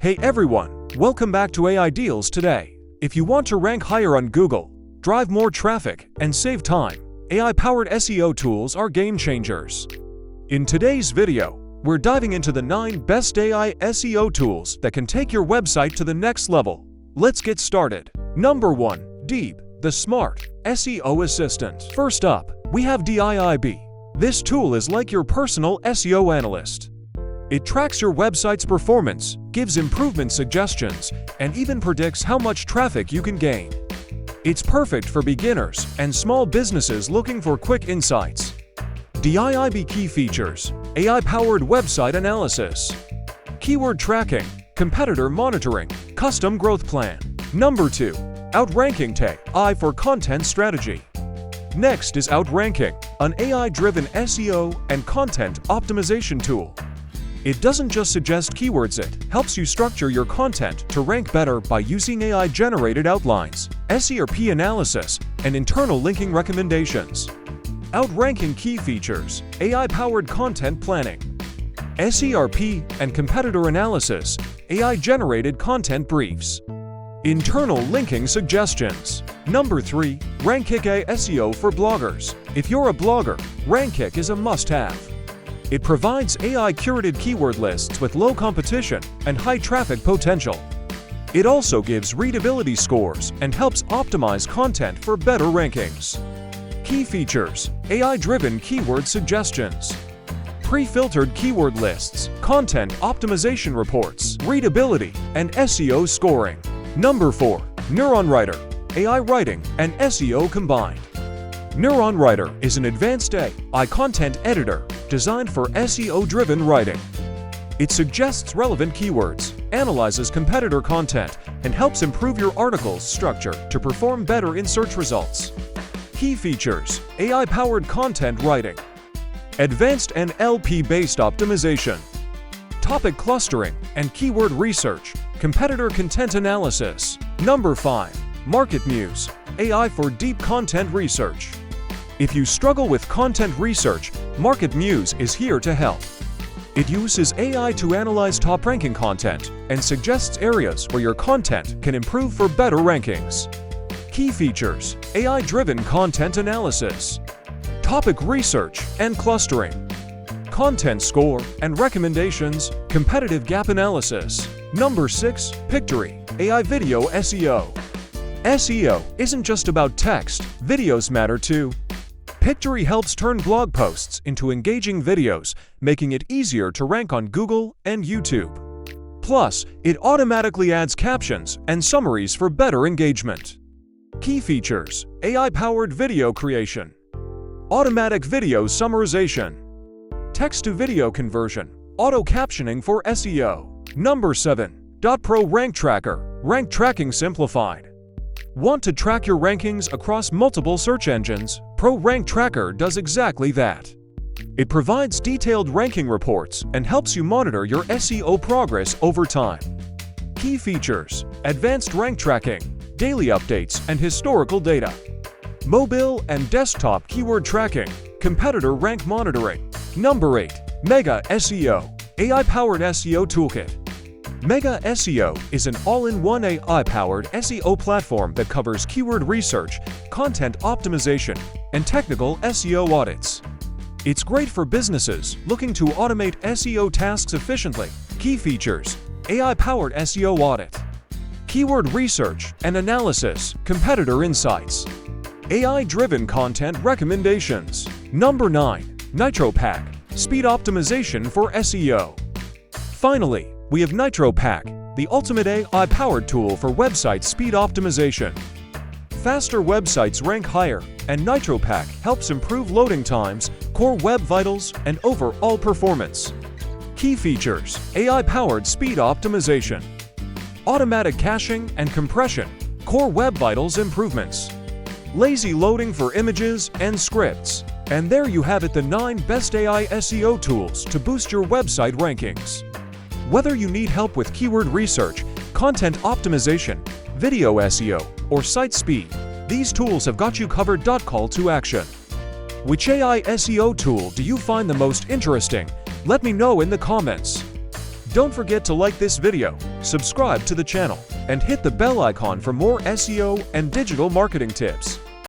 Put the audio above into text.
Hey everyone, welcome back to AI Deals today. If you want to rank higher on Google, drive more traffic, and save time, AI-powered SEO tools are game changers. In today's video, we're diving into the 9 best AI SEO tools that can take your website to the next level. Let's get started. Number 1. DIIB, the Smart SEO Assistant. First up, we have DIIB. This tool is like your personal SEO analyst. It tracks your website's performance, gives improvement suggestions, and even predicts how much traffic you can gain. It's perfect for beginners and small businesses looking for quick insights. DIIB key features: AI-powered website analysis, keyword tracking, competitor monitoring, custom growth plan. Number 2. Outranking AI for content strategy. Next is Outranking, an AI-driven SEO and content optimization tool. It doesn't just suggest keywords, it helps you structure your content to rank better by using AI-generated outlines, SERP analysis, and internal linking recommendations. Outranking key features: AI-powered content planning, SERP and competitor analysis, AI-generated content briefs, internal linking suggestions. Number 3. RankIQ SEO for bloggers. If you're a blogger, RankIQ is a must-have. It provides AI-curated keyword lists with low competition and high traffic potential. It also gives readability scores and helps optimize content for better rankings. Key features: AI-driven keyword suggestions, pre-filtered keyword lists, content optimization reports, readability, and SEO scoring. Number 4. NeuronWriter, AI writing and SEO combined. NeuronWriter is an advanced AI content editor designed for SEO-driven writing. It suggests relevant keywords, analyzes competitor content, and helps improve your article's structure to perform better in search results. Key features: AI-powered content writing, advanced NLP-based optimization, topic clustering and keyword research, competitor content analysis. Number 5. MarketMuse, AI for deep content research. If you struggle with content research, MarketMuse is here to help. It uses AI to analyze top-ranking content and suggests areas where your content can improve for better rankings. Key features: AI-driven content analysis, topic research and clustering, content score and recommendations, competitive gap analysis. Number 6. Pictory, AI video SEO. SEO isn't just about text, videos matter too. Pictory helps turn blog posts into engaging videos, making it easier to rank on Google and YouTube. Plus, it automatically adds captions and summaries for better engagement. Key features: AI-powered video creation, automatic video summarization, text-to-video conversion, auto-captioning for SEO. Number 7. Pro Rank Tracker, rank tracking simplified. Want to track your rankings across multiple search engines? Pro Rank Tracker does exactly that. It provides detailed ranking reports and helps you monitor your SEO progress over time. Key features: advanced rank tracking, daily updates and historical data, mobile and desktop keyword tracking, competitor rank monitoring. Number 8. Mega SEO, AI-powered SEO toolkit. Mega SEO is an all-in-one AI-powered SEO platform that covers keyword research, content optimization, and technical SEO audits. It's great for businesses looking to automate SEO tasks efficiently. Key features: AI-powered SEO audit, keyword research and analysis, competitor insights, AI-driven content recommendations. Number 9. NitroPack, speed optimization for SEO. Finally, we have NitroPack, the ultimate AI-powered tool for website speed optimization. Faster websites rank higher, and NitroPack helps improve loading times, core web vitals, and overall performance. Key features: AI-powered speed optimization, automatic caching and compression, core web vitals improvements, lazy loading for images and scripts. And there you have it, the 9 best AI SEO tools to boost your website rankings. Whether you need help with keyword research, content optimization, video SEO, or site speed, these tools have got you covered. Call to action. Which AI SEO tool do you find the most interesting? Let me know in the comments. Don't forget to like this video, subscribe to the channel, and hit the bell icon for more SEO and digital marketing tips.